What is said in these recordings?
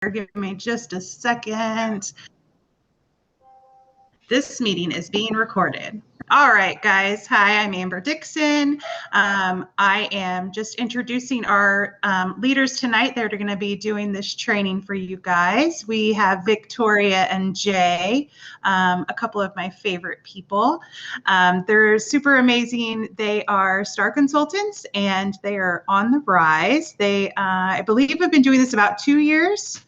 Give me just a second. This meeting is being recorded. All right, guys. Hi, I'm Amber Dixon. I am just introducing our leaders tonight. They're going to be doing this training for you guys. We have Victoria and Jay, a couple of my favorite people. They're super amazing. They are STAR consultants, and they are on the rise. They, I believe, have been doing this about 2 years.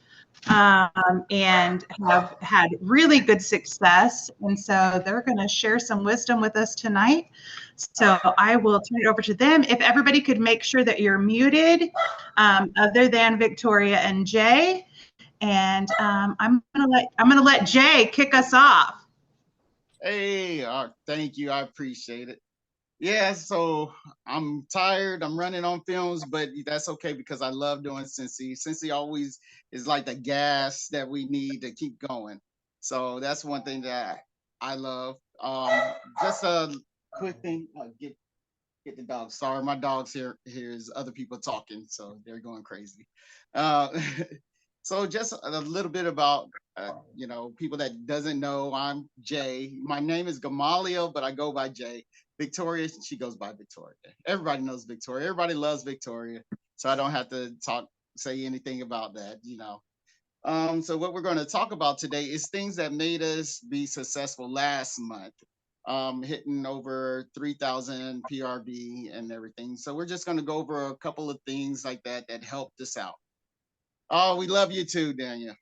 And have had really good success. And so they're going to share some wisdom with us tonight. So I will turn it over to them. If everybody could make sure that you're muted, other than Victoria and Jay. And I'm gonna let Jay kick us off. Hey, thank you. I appreciate it. Yeah, so I'm tired. I'm running on films, but that's okay because I love doing Cincy. Cincy always is like the gas that we need to keep going. So that's one thing that I love. Just a quick thing. Get the dog. Sorry, my dog's here. Here's other people talking, so they're going crazy. Uh, so just a little bit about people that doesn't know. I'm Jay. My name is Gamaliel, but I go by Jay. Victoria, she goes by Victoria. Everybody knows Victoria. Everybody loves Victoria, so I don't have to say anything about that. So what we're going to talk about today is things that made us be successful last month, hitting over 3,000 PRB and everything. So we're just going to go over a couple of things like that helped us out. Oh, we love you too, Daniel.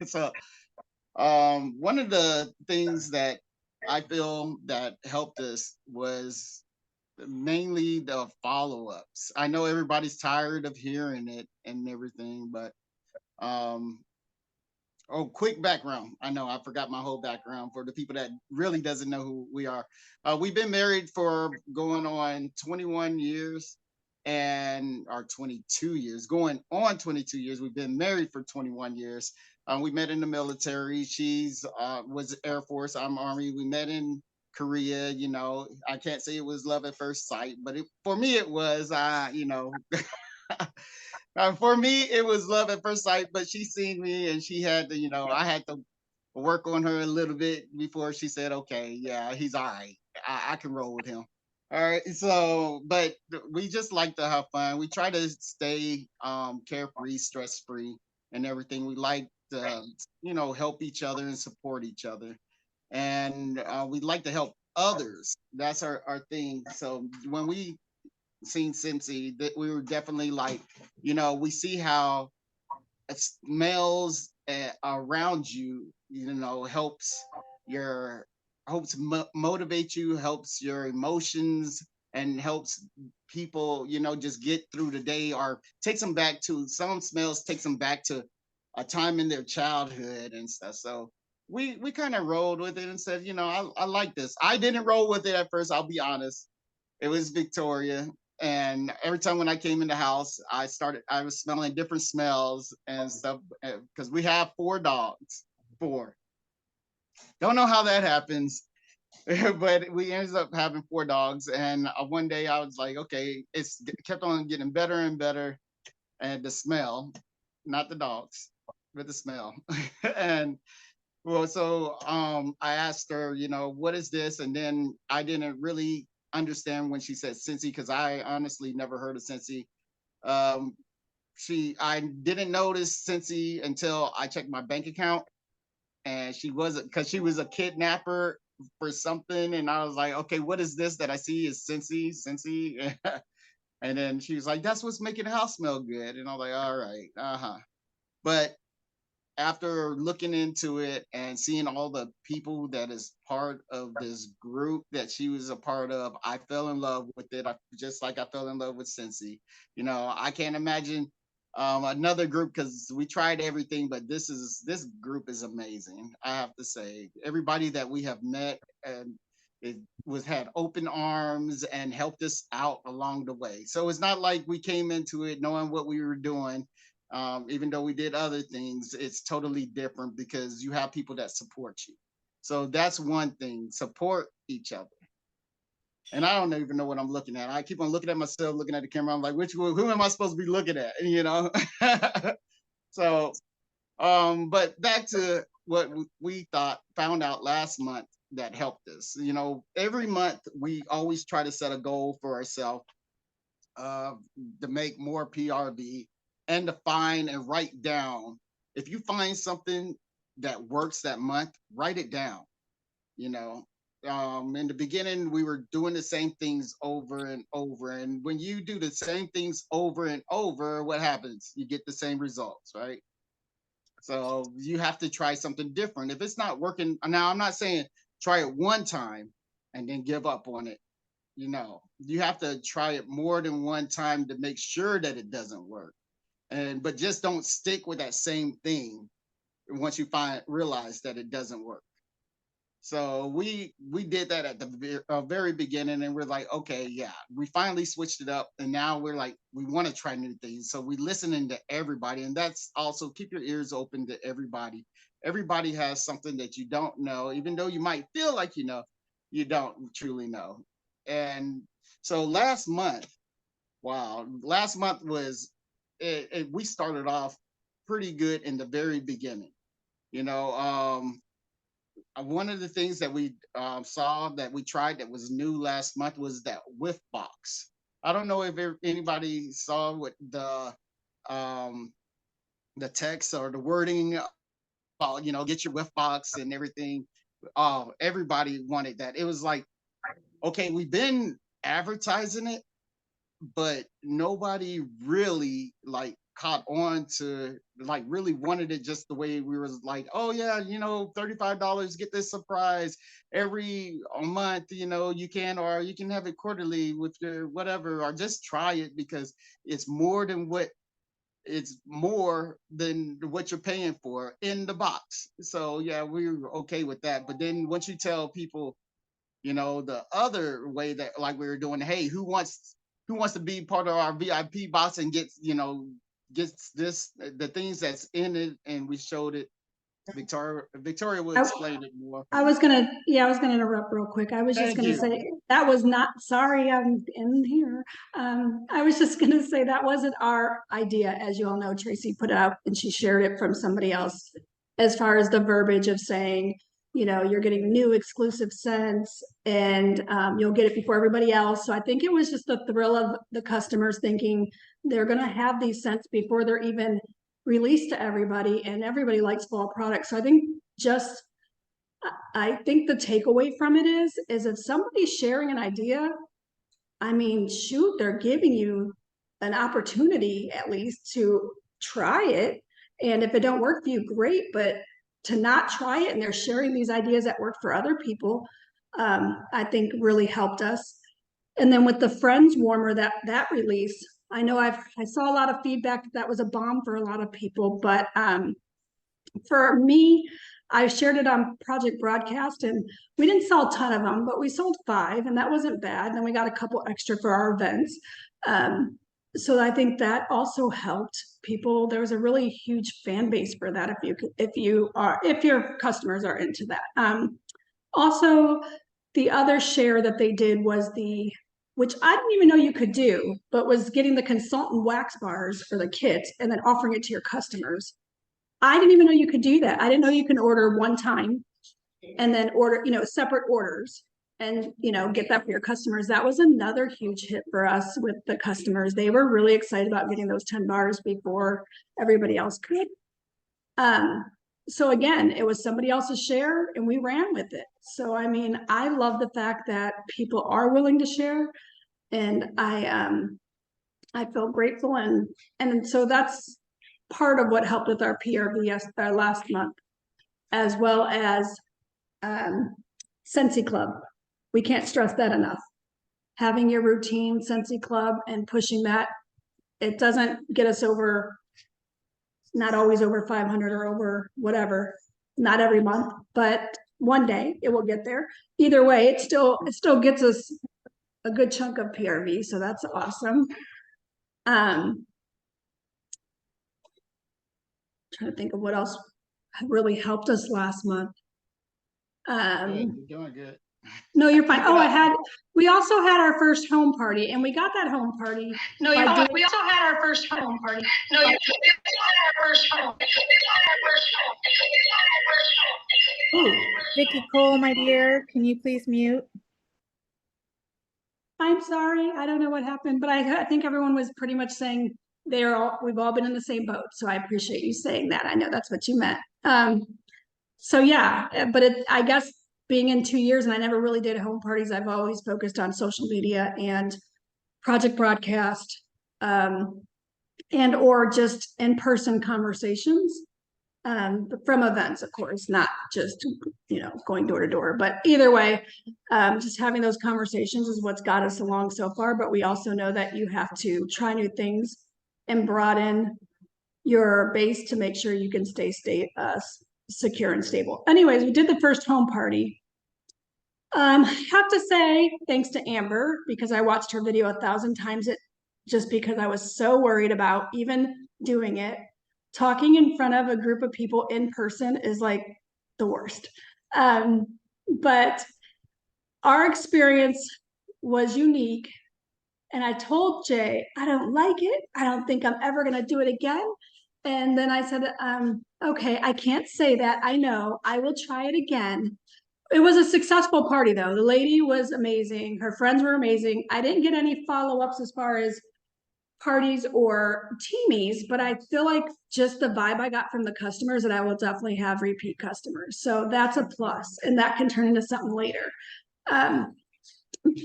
So one of the things that I feel that helped us was mainly the follow-ups. I know everybody's tired of hearing it and everything, but quick background. I know I forgot my whole background for the people that really doesn't know who we are. We've been married for going on 21 years or 22 years, going on 22 years. We've been married for 21 years. We met in the military. She's was Air Force. I'm Army. We met in Korea. I can't say it was love at first sight, but for me it was. For me, it was love at first sight, but she seen me and she had to, I had to work on her a little bit before she said, okay, yeah, he's all right. I can roll with him. All right. So, but we just like to have fun. We try to stay carefree, stress free, and everything. We like to, help each other and support each other. And we like to help others. That's our thing. So when we seen Cincy, that we were definitely like, we see how smells around you, helps motivate you, helps your emotions, and helps people, just get through the day or takes them back to some smells, takes them back to a time in their childhood and stuff. So we kind of rolled with it and said, I like this. I didn't roll with it at first. I'll be honest. It was Victoria. And every time when I came in the house, I was smelling different smells and stuff because we have 4 dogs. 4. Don't know how that happens, but we ended up having 4 dogs. And one day I was like, okay, it's kept on getting better and better. And the smell, not the dogs, but the smell. And well, so I asked her, what is this? And then I didn't really understand when she said Cincy because I honestly never heard of Cincy. Um, I didn't notice Cincy until I checked my bank account, and she wasn't because she was a kidnapper for something, and I was like, okay, what is this that I see is Cincy? And then she was like, that's what's making the house smell good, and I was like, all right, But after looking into it and seeing all the people that is part of this group that she was a part of, I fell in love with it. Just like I fell in love with Cincy. I can't imagine another group because we tried everything, but this group is amazing. I have to say, everybody that we have met and it had open arms and helped us out along the way. So it's not like we came into it knowing what we were doing. Even though we did other things, it's totally different because you have people that support you. So that's one thing, support each other. And I don't even know what I'm looking at. I keep on looking at myself, looking at the camera. I'm like, who am I supposed to be looking at? So But back to what we found out last month that helped us. You know, every month we always try to set a goal for ourselves uh, to make more PRV and to find and write down. If you find something that works that month, write it down. You know, in the beginning, we were doing the same things over and over. And when you do the same things over and over, what happens? You get the same results, right? So you have to try something different. If it's not working, now I'm not saying try it one time and then give up on it. You know, you have to try it more than one time to make sure that it doesn't work. But just don't stick with that same thing once you realize that it doesn't work. So we did that at the very beginning, and we're like, okay, yeah, we finally switched it up, and now we're like, we want to try new things. So we listening to everybody, and that's also keep your ears open to everybody. Everybody has something that you don't know, even though you might feel like you know, you don't truly know. And so last month, wow, last month was we started off pretty good in the very beginning. You know, one of the things that we saw that we tried that was new last month was that whiff box. I don't know if anybody saw what the text or the wording about, you know, get your whiff box and everything. Everybody wanted that. It was like, okay, we've been advertising it, but nobody really like caught on to like really wanted it just the way we was like, oh yeah, you know, $35, get this surprise every month, you know, you can, or you can have it quarterly with your whatever, or just try it because it's more than what you're paying for in the box. So yeah, we were okay with that. But then once you tell people, you know, the other way that like we were doing, hey, who wants to be part of our VIP box and gets, you know, gets this the things that's in it, and we showed it. Victoria will explain it more. I was gonna interrupt real quick. I was just gonna say that was not, sorry, I'm in here. I was just gonna say that wasn't our idea. As you all know, Tracy put it out and she shared it from somebody else as far as the verbiage of saying, you know, you're getting new exclusive scents and you'll get it before everybody else. So I think it was just the thrill of the customers thinking they're gonna have these scents before they're even released to everybody, and everybody likes fall products. So I think the takeaway from it is if somebody's sharing an idea, I mean, shoot, they're giving you an opportunity at least to try it. And if it don't work for you, great. But to not try it, and they're sharing these ideas that work for other people, I think really helped us. And then with the Friends warmer, that release, I know I saw a lot of feedback that was a bomb for a lot of people, but for me, I shared it on Project Broadcast, and we didn't sell a ton of them, but we sold 5, and that wasn't bad. And then we got a couple extra for our events. So I think that also helped people. There was a really huge fan base for that. If your customers are into that. Also, the other share that they did was which I didn't even know you could do, but was getting the consultant wax bars for the kits and then offering it to your customers. I didn't even know you could do that. I didn't know you can order one time and then order, you know, separate orders and, you know, get that for your customers. That was another huge hit for us with the customers. They were really excited about getting those 10 bars before everybody else could. So again, it was somebody else's share and we ran with it. So, I mean, I love the fact that people are willing to share, and I feel grateful. And so that's part of what helped with our PRV last month, as well as Scentsy Club. We can't stress that enough. Having your routine Scentsy Club and pushing that, it doesn't get us over, not always over 500 or over whatever, not every month, but one day it will get there. Either way, it still gets us a good chunk of PRV, so that's awesome. Trying to think of what else really helped us last month. You're doing good. No, you're fine. Oh, we also had our first home party, and we got that home party. We also had our first home party. We got our first home. Vicky Cole, my dear, can you please mute? I'm sorry, I don't know what happened, but I think everyone was pretty much saying we've all been in the same boat. So I appreciate you saying that. I know that's what you meant. So yeah, but I guess being in 2 years and I never really did home parties, I've always focused on social media and project broadcast, and or just in-person conversations, from events, of course, not just, going door to door, but either way, just having those conversations is what's got us along so far. But we also know that you have to try new things and broaden your base to make sure you can stay secure and stable. Anyways, we did the first home party. Have to say thanks to Amber, because I watched her video 1,000 times just because I was so worried about even doing it. Talking in front of a group of people in person is like the worst. But our experience was unique. And I told Jay, I don't like it. I don't think I'm ever going to do it again. And then I said, okay, I can't say that. I know. I will try it again. It was a successful party, though. The lady was amazing. Her friends were amazing. I didn't get any follow-ups as far as parties or teamies, but I feel like just the vibe I got from the customers that I will definitely have repeat customers. So that's a plus, and that can turn into something later.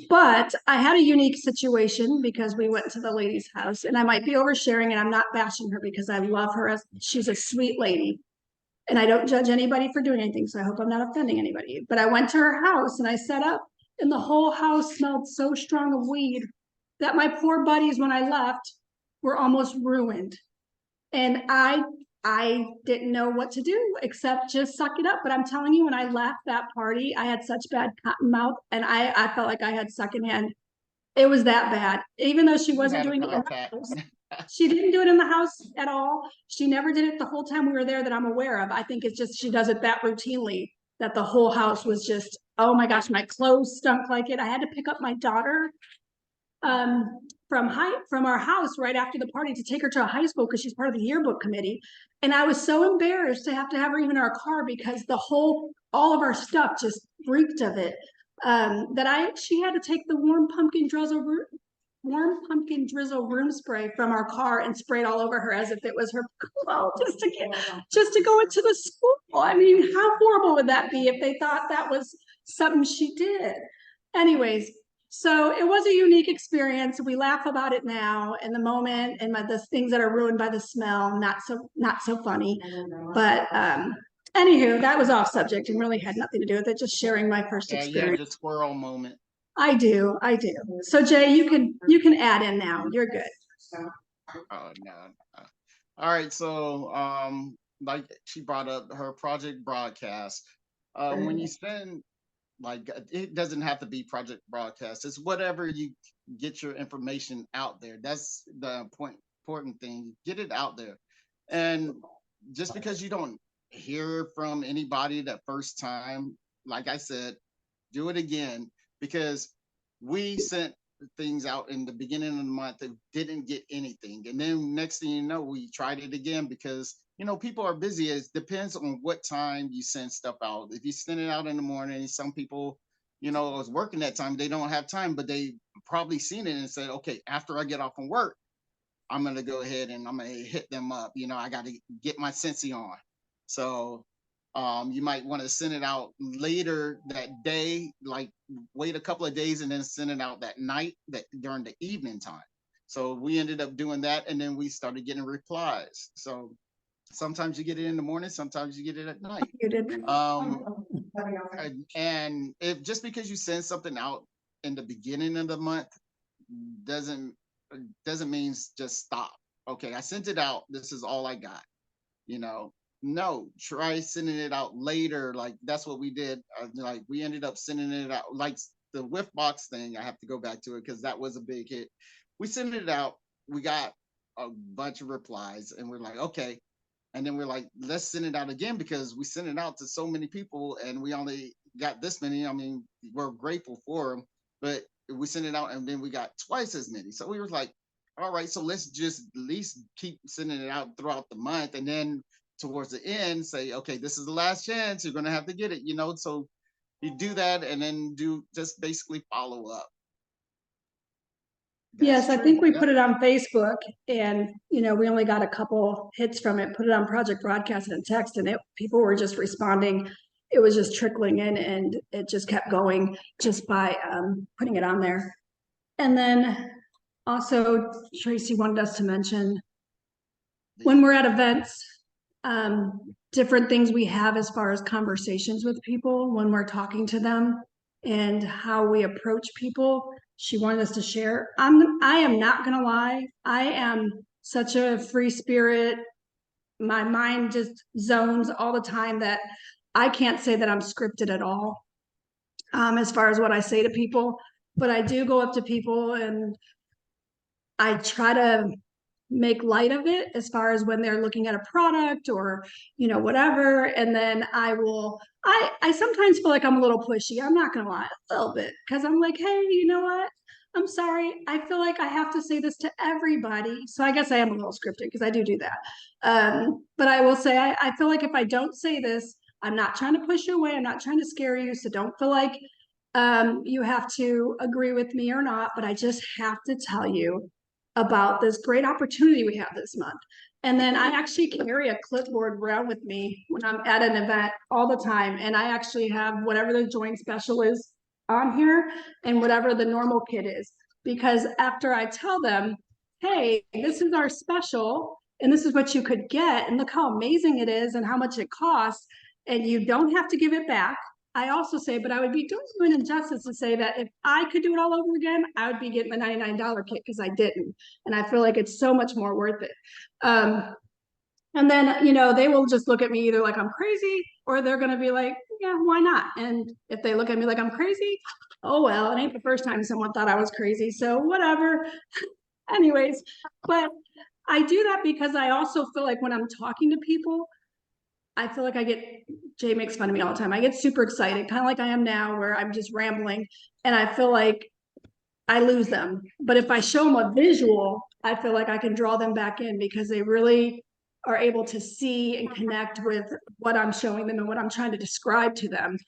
But I had a unique situation because we went to the lady's house, and I might be oversharing, and I'm not bashing her because I love her as she's a sweet lady. And I don't judge anybody for doing anything, so I hope I'm not offending anybody. But I went to her house and I set up, and the whole house smelled so strong of weed that my poor buddies, when I left, were almost ruined. And I didn't know what to do except just suck it up. But I'm telling you, when I left that party, I had such bad cotton mouth, and I felt like I had secondhand. It was that bad. Even though she wasn't doing it in the house. She didn't do it in the house at all. She never did it the whole time we were there that I'm aware of. I think it's just she does it that routinely that the whole house was just, oh my gosh, my clothes stunk like it. I had to pick up my daughter from our house right after the party to take her to a high school because she's part of the yearbook committee. And I was so embarrassed to have her even in our car because all of our stuff just reeked of it. She had to take the warm pumpkin drizzle room spray from our car and spray it all over her as if it was her clothes just to go into the school. I mean, how horrible would that be if they thought that was something she did? Anyways, so it was a unique experience. We laugh about it now in the moment, and the things that are ruined by the smell, not so funny. But anywho, that was off subject and really had nothing to do with it. Just sharing my first experience. Yeah, just squirrel moment. I do. So Jay, you can add in now. You're good. Oh no. All right. So like she brought up her project broadcast. When you spend like it doesn't have to be project broadcast. It's whatever you get your information out there. That's the important thing. Get it out there. And just because you don't hear from anybody that first time, like I said, do it again, because we sent things out in the beginning of the month that didn't get anything. And then next thing you know, we tried it again because, people are busy. It depends on what time you send stuff out. If you send it out in the morning, some people, was working that time, they don't have time, but they probably seen it and said, okay, after I get off from work, I'm going to go ahead and I'm going to hit them up. I got to get my Scentsy on. So you might want to send it out later that day, like wait a couple of days and then send it out that night, during the evening time. So we ended up doing that, and then we started getting replies. So sometimes you get it in the morning, sometimes you get it at night. You did. And if just because you send something out in the beginning of the month doesn't mean just stop. Okay, I sent it out. This is all I got. No, try sending it out later. Like that's what we did. Like we ended up sending it out, like the Whiff Box thing. I have to go back to it because that was a big hit. We sent it out. We got a bunch of replies, and we're like, okay. And then we're like, let's send it out again because we sent it out to so many people, and we only got this many. I mean, we're grateful for them, but we sent it out, and then we got twice as many. So we were like, all right, so let's just at least keep sending it out throughout the month, and then towards the end say, okay, this is the last chance, you're going to have to get it, you know. So you do that and then do just basically follow up. Yes, I True. think we Yep. put it on Facebook and, you know, we only got a couple hits from it, put it on Project Broadcast and text, and people were just responding. It was just trickling in and it just kept going just by putting it on there. And then also Tracy wanted us to mention when we're at events, different things we have as far as conversations with people when we're talking to them and how we approach people. She wanted us to share. I am not gonna lie. I am such a free spirit. My mind just zones all the time that I can't say that I'm scripted at all, as far as what I say to people. But I do go up to people and I try to make light of it as far as when they're looking at a product or, you know, whatever. And then I sometimes feel like I'm a little pushy. I'm not gonna lie, a little bit, because I'm like, hey, you know what? I'm sorry. I feel like I have to say this to everybody. So I guess I am a little scripted because I do that. But I will say, I feel like if I don't say this, I'm not trying to push you away. I'm not trying to scare you. So don't feel like you have to agree with me or not. But I just have to tell you about this great opportunity we have this month. And then I actually carry a clipboard around with me when I'm at an event all the time. And I actually have whatever the joint special is on here and whatever the normal kit is. Because after I tell them, hey, this is our special and this is what you could get, and look how amazing it is and how much it costs, and you don't have to give it back. I also say, but I would be doing you an injustice to say that if I could do it all over again, I would be getting the $99 kit because I didn't. And I feel like it's so much more worth it. And then, you know, they will just look at me either like I'm crazy or they're going to be like, yeah, why not? And if they look at me like I'm crazy, oh, well, it ain't the first time someone thought I was crazy. So whatever. Anyways, but I do that because I also feel like when I'm talking to people, I feel like Jay makes fun of me all the time. I get super excited, kind of like I am now, where I'm just rambling and I feel like I lose them. But if I show them a visual, I feel like I can draw them back in because they really are able to see and connect with what I'm showing them and what I'm trying to describe to them.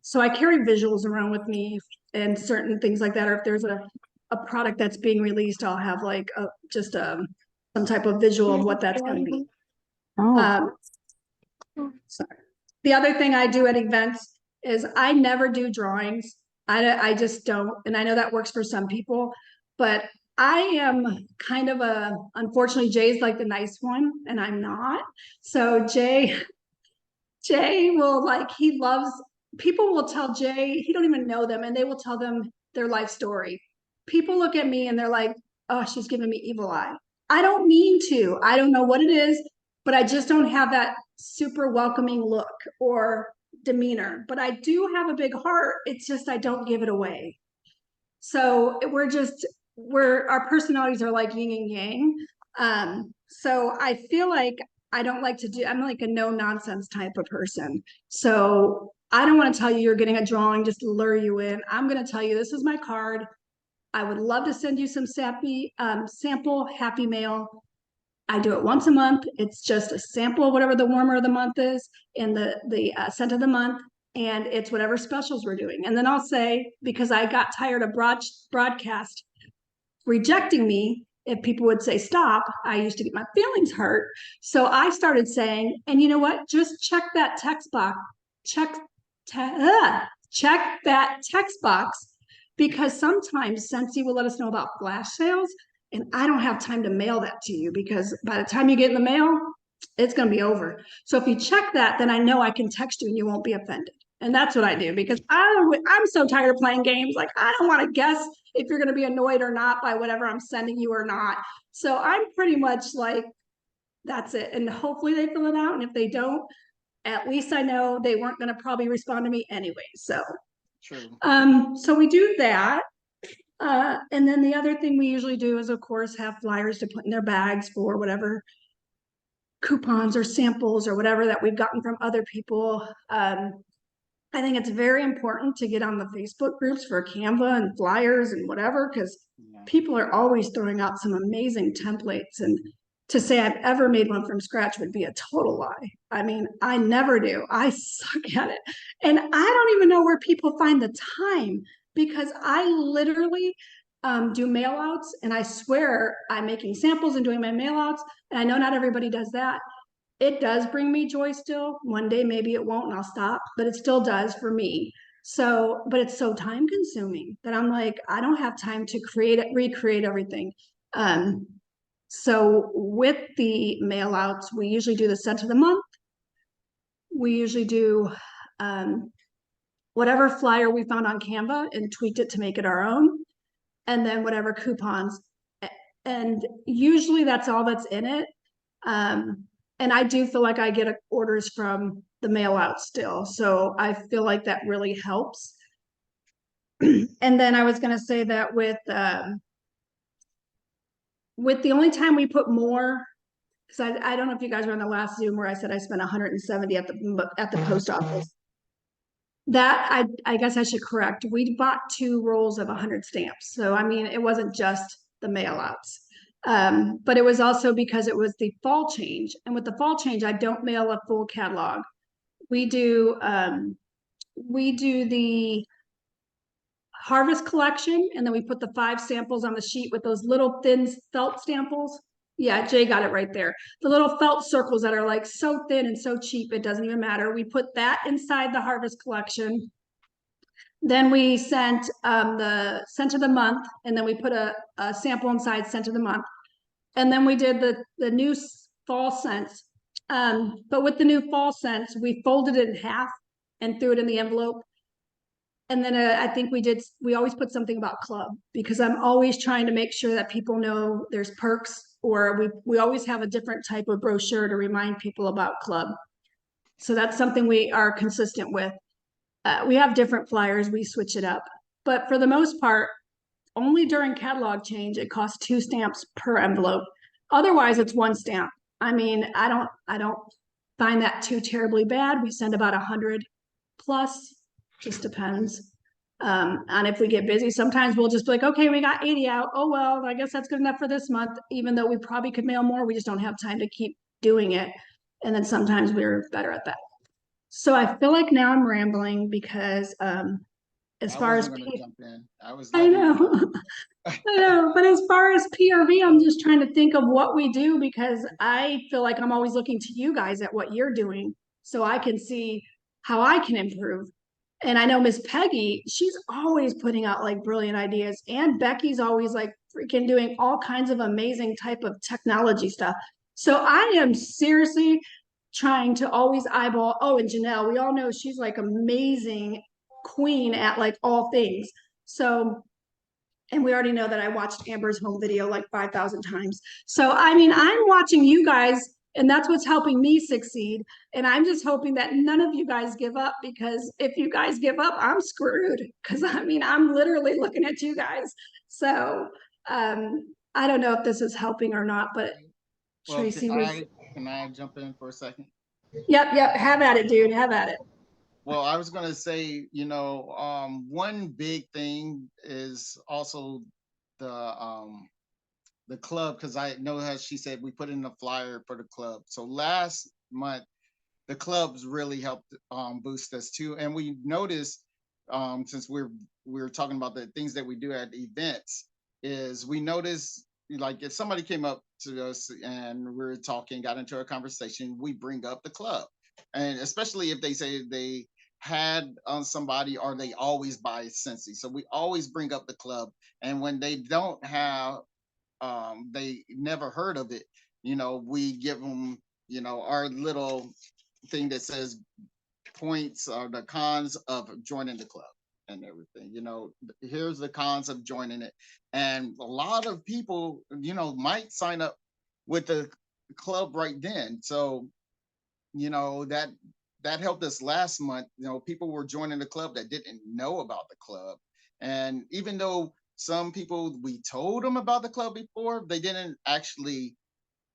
So I carry visuals around with me and certain things like that. Or if there's a product that's being released, I'll have like some type of visual of what that's going to be. Sorry. The other thing I do at events is I never do drawings. I just don't. And I know that works for some people, but I am kind of unfortunately, Jay's like the nice one and I'm not. So Jay will people will tell Jay, he don't even know them, and they will tell them their life story. People look at me and they're like, oh, she's giving me evil eye. I don't mean to. I don't know what it is, but I just don't have that super welcoming look or demeanor. But I do have a big heart. It's just I don't give it away. So our personalities are like yin and yang. So I feel like I'm like a no nonsense type of person. So I don't want to tell you you're getting a drawing just to lure you in. I'm going to tell you, this is my card. I would love to send you some sample Happy Mail. I do it once a month. It's just a sample of whatever the warmer of the month is and the scent of the month. And it's whatever specials we're doing. And then I'll say, because I got tired of broadcast rejecting me, if people would say stop, I used to get my feelings hurt. So I started saying, and you know what? Just check that text box. Check that text box, because sometimes Scentsy will let us know about flash sales, and I don't have time to mail that to you because by the time you get in the mail, it's going to be over. So if you check that, then I know I can text you and you won't be offended. And that's what I do because I'm so tired of playing games. Like, I don't want to guess if you're going to be annoyed or not by whatever I'm sending you or not. So I'm pretty much like, that's it. And hopefully they fill it out. And if they don't, at least I know they weren't going to probably respond to me anyway. So, True. So we do that. And then the other thing we usually do is, of course, have flyers to put in their bags for whatever coupons or samples or whatever that we've gotten from other people. I think it's very important to get on the Facebook groups for Canva and flyers and whatever, because people are always throwing out some amazing templates and to say I've ever made one from scratch would be a total lie. I mean, I never do. I suck at it. And I don't even know where people find the time, because I literally do mail outs, and I swear I'm making samples and doing my mail outs. And I know not everybody does that. It does bring me joy still. One day maybe it won't and I'll stop, but it still does for me. So, but it's so time consuming that I'm like, I don't have time to recreate everything. Um, so with the mail outs, we usually do the scent of the month. We usually do whatever flyer we found on Canva and tweaked it to make it our own. And then whatever coupons. And usually that's all that's in it. And I do feel like I get orders from the mail out still. So I feel like that really helps. And then I was going to say that with the only time we put more, because I don't know if you guys were on the last Zoom where I said I spent 170 at the post office. That I guess I should correct. We bought 2 rolls of 100 stamps. So I mean, it wasn't just the mail outs. But it was also because it was the fall change. And with the fall change, I don't mail a full catalog. We do the harvest collection, and then we put the 5 samples on the sheet with those little thin felt samples. Yeah, Jay got it right there. The little felt circles that are like so thin and so cheap, it doesn't even matter. We put that inside the harvest collection. Then we sent the scent of the month, and then we put a sample inside scent of the month. And then we did the new fall scents. But with the new fall scents, we folded it in half and threw it in the envelope. And then I think we always put something about club, because I'm always trying to make sure that people know there's perks, or we always have a different type of brochure to remind people about club. So that's something we are consistent with. We have different flyers, we switch it up. But for the most part, only during catalog change, it costs 2 stamps per envelope. Otherwise, it's 1 stamp. I mean, I don't find that too terribly bad. We send about 100 plus, just depends. And if we get busy, sometimes we'll just be like, okay, we got 80 out. Oh, well, I guess that's good enough for this month, even though we probably could mail more. We just don't have time to keep doing it. And then sometimes we're better at that. So I feel like now I'm rambling because as far as jump in. I know. I know, but as far as PRV, I'm just trying to think of what we do, because I feel like I'm always looking to you guys at what you're doing so I can see how I can improve. And I know Miss Peggy, she's always putting out like brilliant ideas, and Becky's always like freaking doing all kinds of amazing type of technology stuff. So I am seriously trying to always eyeball. Oh, and Janelle, we all know she's like amazing queen at like all things. So, and we already know that I watched Amber's home video like 5,000 times. So, I mean, I'm watching you guys, and that's what's helping me succeed. And I'm just hoping that none of you guys give up, because if you guys give up, I'm screwed. Because I mean, I'm literally looking at you guys. So, I don't know if this is helping or not, but well, Tracy can I jump in for a second? Yep. Have at it, dude. Have at it. Well, I was going to say, one big thing is also the club, because I know, as she said, we put in a flyer for the club. So last month, the clubs really helped boost us too. And we noticed, since we're talking about the things that we do at events, is we noticed, like, if somebody came up to us and we're talking, got into a conversation, we bring up the club. And especially if they say they had on somebody, or they always buy Scentsy. So we always bring up the club. And when they don't have, they never heard of it, we give them, our little thing that says points or the cons of joining the club and everything. Here's the cons of joining it. And a lot of people, might sign up with the club right then. So, that helped us last month. People were joining the club that didn't know about the club. And even though some people, we told them about the club before, they didn't actually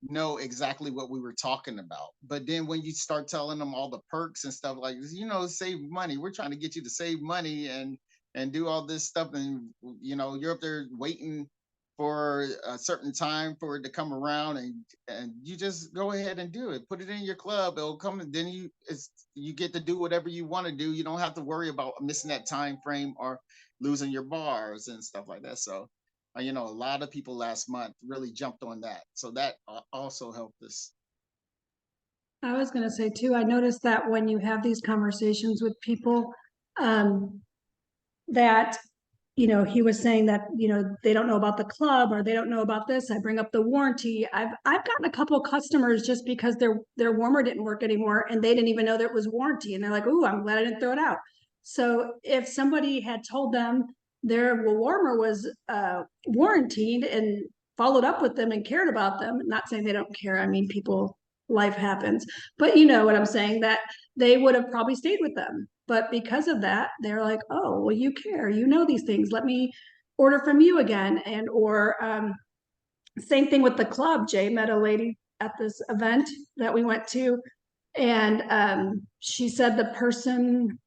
know exactly what we were talking about. But then when you start telling them all the perks and stuff, like, save money, we're trying to get you to save money and do all this stuff, and you're up there waiting for a certain time for it to come around, and you just go ahead and do it. Put it in your club. It'll come, and then you get to do whatever you want to do. You don't have to worry about missing that time frame or losing your bars and stuff like that. So, you know, a lot of people last month really jumped on that. So that also helped us. I was going to say too, I noticed that when you have these conversations with people, that, you know, he was saying that, you know, they don't know about the club or they don't know about this. I bring up the warranty. I've gotten a couple of customers just because their warmer didn't work anymore and they didn't even know there was warranty. And they're like, "Ooh, I'm glad I didn't throw it out." So if somebody had told them their warmer was warranted and followed up with them and cared about them, not saying they don't care. I mean, people, life happens, but you know what I'm saying, that they would have probably stayed with them. But because of that, they're like, "Oh, well, you care, you know these things. Let me order from you again." And or same thing with the club. Jay met a lady at this event that we went to, and she said the person,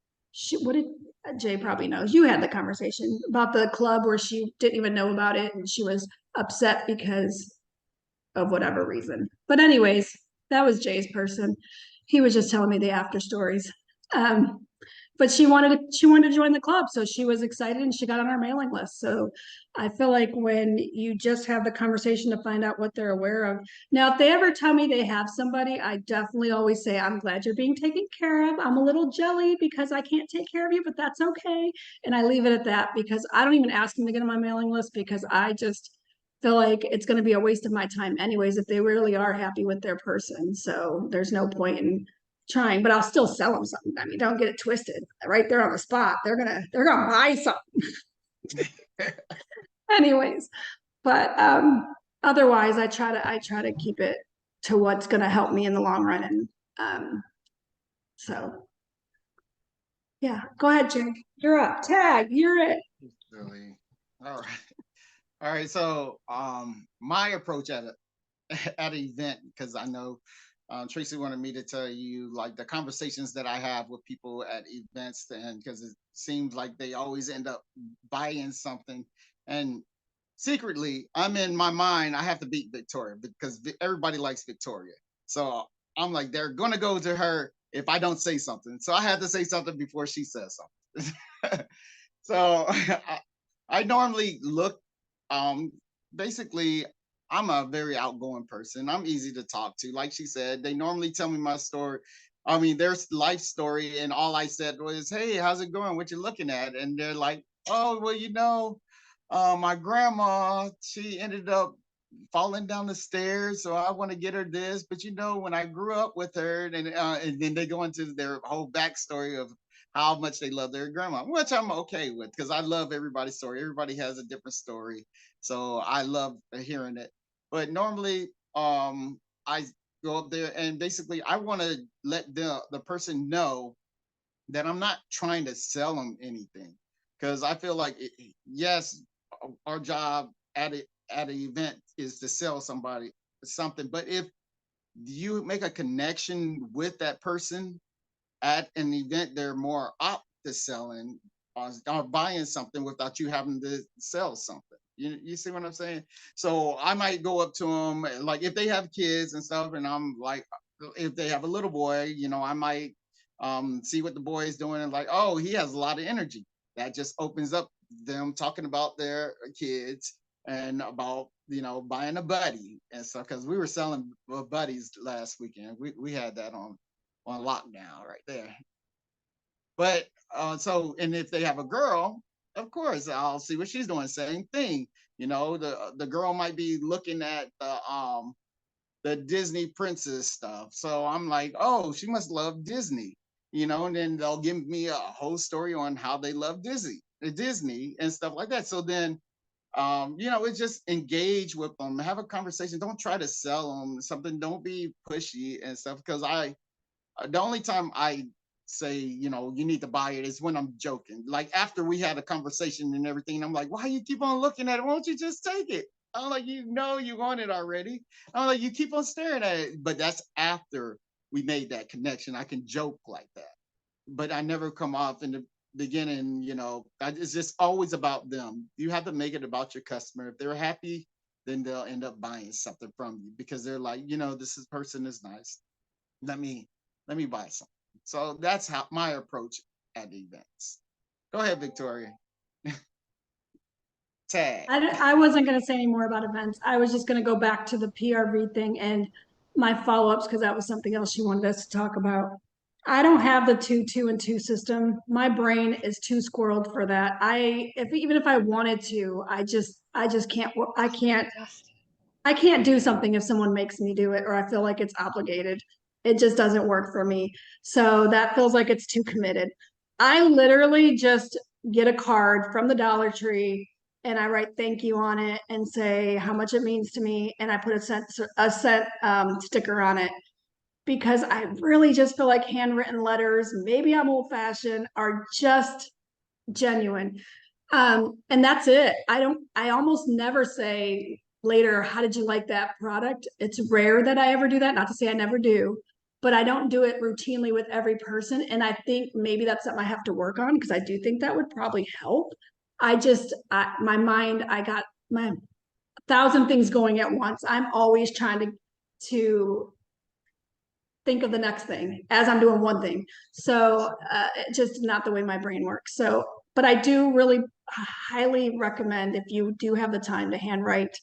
what did Jay probably knows? You had the conversation about the club where she didn't even know about it, and she was upset because of whatever reason. But anyways, that was Jay's person. He was just telling me the after stories. But she wanted to join the club, so she was excited and she got on our mailing list. So I feel like when you just have the conversation to find out what they're aware of. Now, if they ever tell me they have somebody, I definitely always say, "I'm glad you're being taken care of. I'm a little jelly because I can't take care of you, but that's okay." And I leave it at that because I don't even ask them to get on my mailing list because I just feel like it's going to be a waste of my time anyways if they really are happy with their person. So there's no point in trying, but I'll still sell them something. I mean, don't get it twisted. Right there on the spot, they're gonna buy something. Anyways, but otherwise, I try to keep it to what's gonna help me in the long run. And so yeah, go ahead, Jake. You're up. Tag, you're it. Really, all right. All right, so my approach at at an event, because I know Tracy wanted me to tell you like the conversations that I have with people at events, and because it seems like they always end up buying something, and secretly, I'm in my mind, I have to beat Victoria because everybody likes Victoria. So I'm like, they're gonna go to her if I don't say something. So I had to say something before she says something. So I normally look basically I'm a very outgoing person. I'm easy to talk to. Like she said, they normally tell me my story. I mean, their life story, and all I said was, "Hey, how's it going? What you looking at?" And they're like, "Oh, well, you know, my grandma, she ended up falling down the stairs, so I want to get her this. But you know, when I grew up with her," and then they go into their whole backstory of how much they love their grandma, which I'm okay with because I love everybody's story. Everybody has a different story, so I love hearing it. But normally, I go up there and basically I want to let the person know that I'm not trying to sell them anything, because I feel like yes, our job at an event is to sell somebody something, but if you make a connection with that person at an event, they're more up to selling or buying something without you having to sell something. You see what I'm saying? So I might go up to them, like if they have kids and stuff, and I'm like, if they have a little boy, you know, I might see what the boy is doing and like, oh, he has a lot of energy. That just opens up them talking about their kids and about, you know, buying a buddy and stuff. Because we were selling buddies last weekend. We had that on lockdown right there. But so, and if they have a girl, of course, I'll see what she's doing. Same thing. You know, the girl might be looking at the Disney princess stuff. So I'm like, oh, she must love Disney, you know, and then they'll give me a whole story on how they love Disney and stuff like that. So then you know, it's just engage with them, have a conversation. Don't try to sell them something. Don't be pushy and stuff. Because the only time I say, you know, you need to buy it is when I'm joking. Like after we had a conversation and everything, I'm like, why you keep on looking at it? Why don't you just take it? I'm like, you know, you want it already. I'm like, you keep on staring at it. But that's after we made that connection. I can joke like that, but I never come off in beginning, you know, it's just always about them. You have to make it about your customer. If they're happy, then they'll end up buying something from you because they're like, you know, person is nice. Let me buy something. So that's how my approach at events. Go ahead, Victoria. Tag. I wasn't going to say any more about events. I was just going to go back to the PRV thing and my follow-ups because that was something else you wanted us to talk about. I don't have the 2-2-2 system. My brain is too squirreled for that. Even if I wanted to, I just can't. I can't do something if someone makes me do it or I feel like it's obligated. It just doesn't work for me. So that feels like it's too committed. I literally just get a card from the Dollar Tree and I write thank you on it and say how much it means to me. And I put a cent sticker on it because I really just feel like handwritten letters, maybe I'm old fashioned, are just genuine. And that's it. I almost never say later, how did you like that product? It's rare that I ever do that. Not to say I never do, but I don't do it routinely with every person. And I think maybe that's something I have to work on because I do think that would probably help. My mind, I got my 1,000 things going at once. I'm always trying to think of the next thing as I'm doing one thing. So just not the way my brain works. So, but I do really highly recommend if you do have the time to handwrite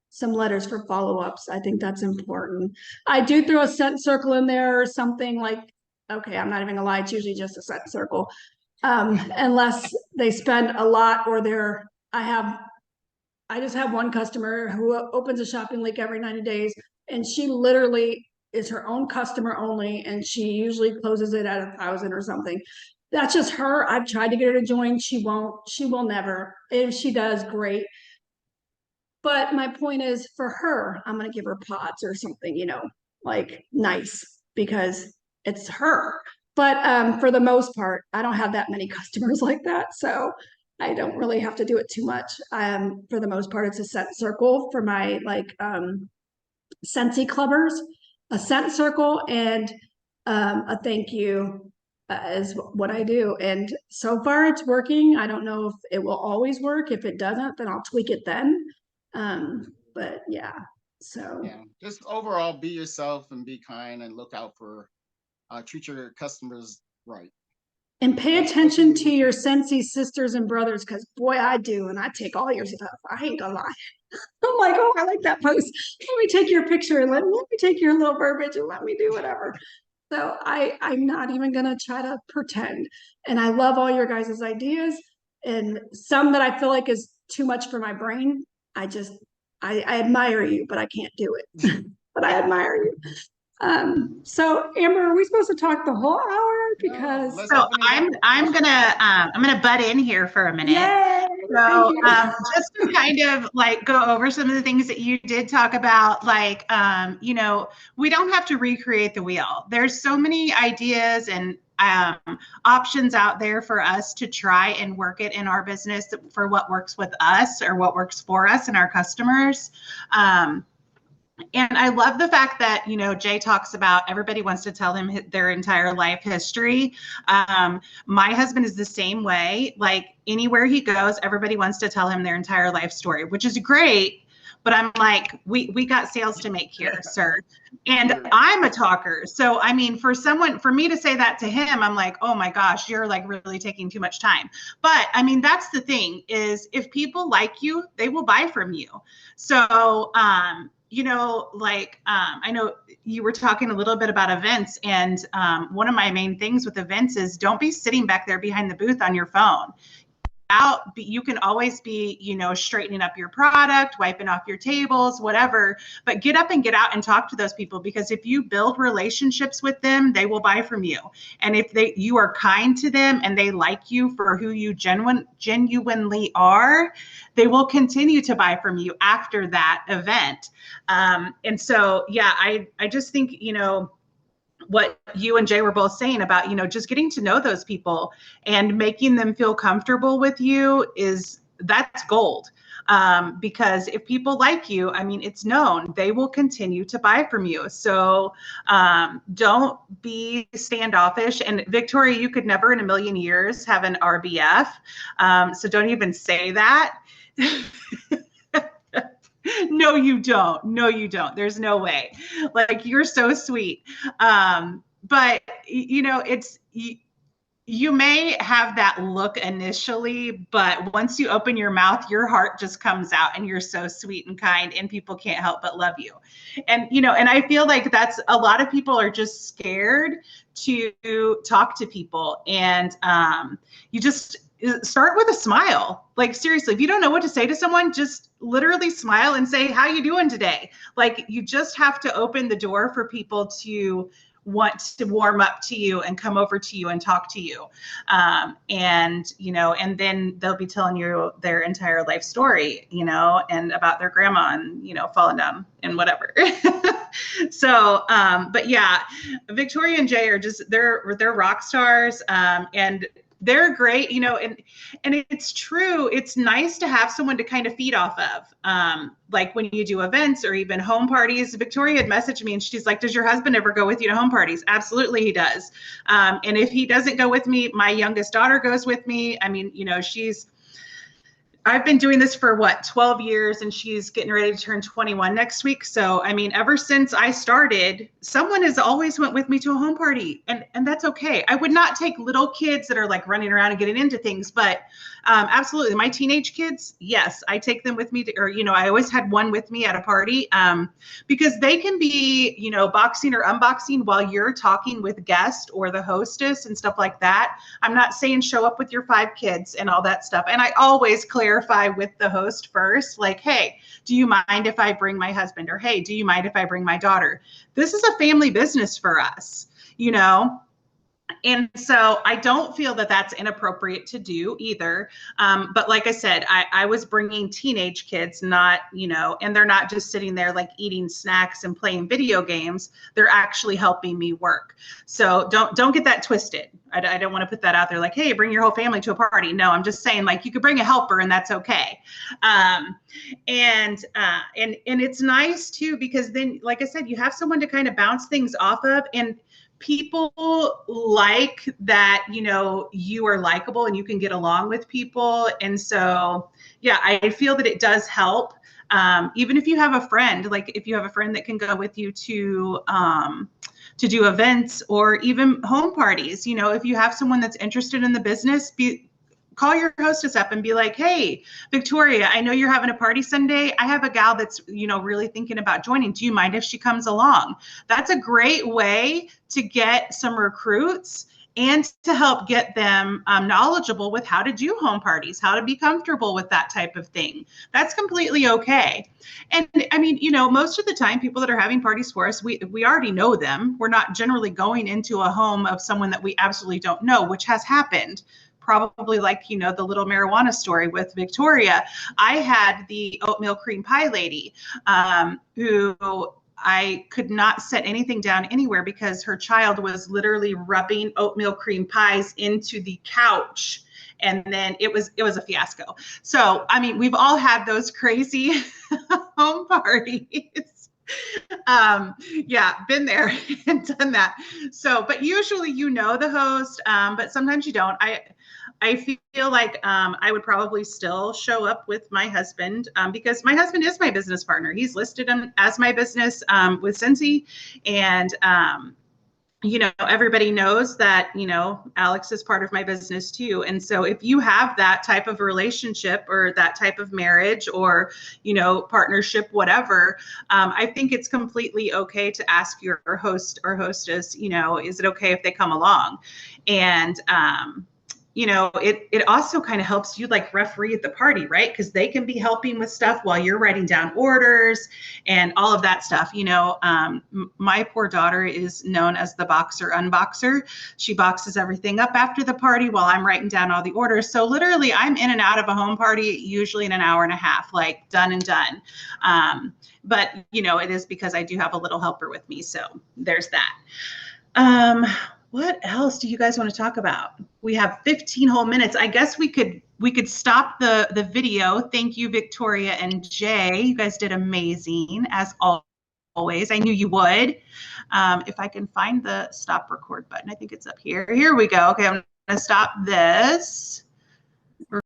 some letters for follow-ups. I think that's important. I do throw a sent circle in there or something like, okay, I'm not even gonna lie, it's usually just a sent circle. Unless they spend a lot or I just have one customer who opens a shopping link every 90 days and she literally is her own customer only and she usually closes it at 1,000 or something. That's just her. I've tried to get her to join. She will never. If she does, great. But my point is for her, I'm going to give her pods or something, like nice because it's her. But for the most part, I don't have that many customers like that. So I don't really have to do it too much. For the most part, it's a scent circle for my Scentsy clubbers, a scent circle and a thank you is what I do. And so far it's working. I don't know if it will always work. If it doesn't, then I'll tweak it then. But yeah, so. Yeah, just overall be yourself and be kind and look out for, treat your customers right. And pay attention to your Scentsy sisters and brothers because boy, I do. And I take all your stuff. I ain't gonna lie. I'm like, oh, I like that post. Let me take your picture and let me take your little verbiage and let me do whatever. So I'm not even gonna try to pretend. And I love all your guys' ideas and some that I feel like is too much for my brain. I admire you, but I can't do it. But I admire you. So Amber, are we supposed to talk the whole hour? Because so I'm gonna butt in here for a minute. Yay! So just to kind of like go over some of the things that you did talk about, like we don't have to recreate the wheel. There's so many ideas and options out there for us to try and work it in our business for what works with us or what works for us and our customers. And I love the fact that, Jay talks about everybody wants to tell him their entire life history. My husband is the same way. Like anywhere he goes, everybody wants to tell him their entire life story, which is great. But I'm like, we got sales to make here, sir. And I'm a talker. So, I mean, for me to say that to him, I'm like, oh my gosh, you're like really taking too much time. But I mean, that's the thing is if people like you, they will buy from you. So, I know you were talking a little bit about events, and one of my main things with events is don't be sitting back there behind the booth on your phone. You can always be, straightening up your product, wiping off your tables, whatever, but get up and get out and talk to those people, because if you build relationships with them, they will buy from you. And if you are kind to them and they like you for who you genuinely are, they will continue to buy from you after that event. And so, yeah, I just think, what you and Jay were both saying about, just getting to know those people and making them feel comfortable with you that's gold. because if people like you, I mean, it's known they will continue to buy from you. So don't be standoffish. And Victoria, you could never in a million years have an RBF. So don't even say that. No, you don't. No, you don't. There's no way. Like, you're so sweet. But you know, you may have that look initially, but once you open your mouth, your heart just comes out, and you're so sweet and kind, and people can't help but love you. And, you know, and I feel like that's, a lot of people are just scared to talk to people. And you just start with a smile. Like, seriously, if you don't know what to say to someone, just literally smile and say, how you doing today? Like, you just have to open the door for people to want to warm up to you and come over to you and talk to you. And, you know, and then they'll be telling you their entire life story, you know, and about their grandma and, you know, falling down and whatever. So, but yeah, Victoria and Jay are just, they're rock stars. And they're great, you know, and it's true. It's nice to have someone to kind of feed off of. Like when you do events or even home parties. Victoria had messaged me and she's like, does your husband ever go with you to home parties? Absolutely, he does. And if he doesn't go with me, my youngest daughter goes with me. I mean, you know, I've been doing this for 12 years, and she's getting ready to turn 21 next week. So, I mean, ever since I started, someone has always went with me to a home party, and that's okay. I would not take little kids that are like running around and getting into things, but absolutely. My teenage kids, yes, I take them with me or, you know, I always had one with me at a party because they can be, you know, boxing or unboxing while you're talking with guests or the hostess and stuff like that. I'm not saying show up with your 5 kids and all that stuff. And I always clarify with the host first, like, hey, do you mind if I bring my husband? Or, hey, do you mind if I bring my daughter? This is a family business for us, you know? And so I don't feel that that's inappropriate to do either. But like I said, I was bringing teenage kids, not, you know, and they're not just sitting there like eating snacks and playing video games. They're actually helping me work. So don't get that twisted. I don't want to put that out there like, hey, bring your whole family to a party. No, I'm just saying, like, you could bring a helper and that's okay. And it's nice too, because then, like I said, you have someone to kind of bounce things off of, and people like that, you know, you are likable and you can get along with people. And so, yeah, I feel that it does help. Even if you have a friend, like if you have a friend that can go with you to do events or even home parties, you know, if you have someone that's interested in the business, call your hostess up and be like, hey, Victoria, I know you're having a party Sunday. I have a gal that's, you know, really thinking about joining. Do you mind if she comes along? That's a great way to get some recruits and to help get them knowledgeable with how to do home parties, how to be comfortable with that type of thing. That's completely okay. And I mean, you know, most of the time, people that are having parties for us, we already know them. We're not generally going into a home of someone that we absolutely don't know, which has happened. Probably like, you know, the little marijuana story with Victoria. I had the oatmeal cream pie lady who I could not set anything down anywhere because her child was literally rubbing oatmeal cream pies into the couch. And then it was a fiasco. So, I mean, we've all had those crazy home parties. Yeah, been there and done that. So, but usually, you know, the host, but sometimes you don't. I feel like I would probably still show up with my husband because my husband is my business partner. He's listed him as my business with Scentsy. And, you know, everybody knows that, you know, Alex is part of my business too. And so if you have that type of relationship or that type of marriage or, you know, partnership, whatever, I think it's completely okay to ask your host or hostess, you know, is it okay if they come along? And, you know, it also kind of helps you like referee at the party, right? Because they can be helping with stuff while you're writing down orders and all of that stuff. You know, my poor daughter is known as the boxer unboxer. She boxes everything up after the party while I'm writing down all the orders. So literally I'm in and out of a home party usually in an hour and a half, like done and done. But, you know, it is because I do have a little helper with me. So there's that. What else do you guys want to talk about? We have 15 whole minutes. I guess we could stop the video. Thank you, Victoria and Jay. You guys did amazing as always. I knew you would. If I can find the stop record button, I think it's up here. Here we go. Okay, I'm gonna stop this.